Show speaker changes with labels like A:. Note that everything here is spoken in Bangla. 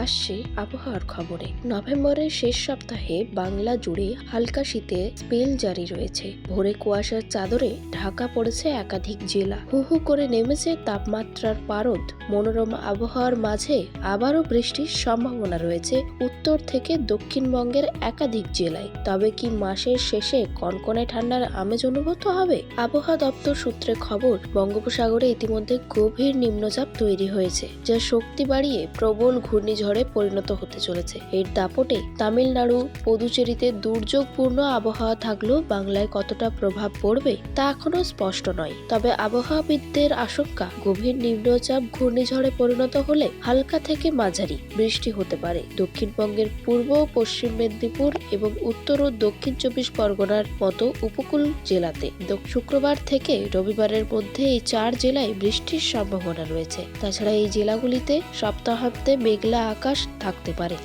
A: আসছে আবহাওয়ার খবরে। নভেম্বরের শেষ সপ্তাহে বাংলা জুড়ে হালকা শীতে স্পেল জারি রয়েছে। ভোরে কুয়াশার চাদরে ঢাকা পড়েছে একাধিক জেলা। হু হু করে নেমেছে তাপমাত্রার পারদ। মনোরম আবহাওয়ার মাঝে আবারও বৃষ্টির সম্ভাবনা রয়েছে উত্তর থেকে দক্ষিণবঙ্গের একাধিক জেলায়। তবে কি মাসের শেষে কনকনে ঠান্ডার আমেজ অনুভূত হবে? আবহাওয়া দপ্তর সূত্রে খবর, বঙ্গোপসাগরে ইতিমধ্যে গভীর নিম্নচাপ তৈরি হয়েছে, যা শক্তি বাড়িয়ে প্রবল ঘূর্ণিঝড়ে পরিণত হতে চলেছে। এর দাপটে তামিলনাড়ু, পুদুচেরিতে দুর্যোগপূর্ণ আবহাওয়া থাকলেও বাংলায় কতটা প্রভাব পড়বে তা এখনো স্পষ্ট নয়। তবে আবহাওয়াবিদদের আশঙ্কা, গভীর নিম্নচাপ ঘূর্ণিঝড়ে পরিণত হলে হালকা থেকে মাঝারি বৃষ্টি হতে পারে দক্ষিণবঙ্গের পূর্ব ও পশ্চিম মেদিনীপুর এবং উত্তর ও দক্ষিণ 24 পরগনার মতো উপকূল জেলাতে। শুক্রবার থেকে রবিবারের মধ্যে এই 4 জেলায় বৃষ্টির সম্ভাবনা রয়েছে। তাছাড়া এই জেলাগুলিতে সপ্তাহান্তে মেঘলা আকাশ থাকতে পারে।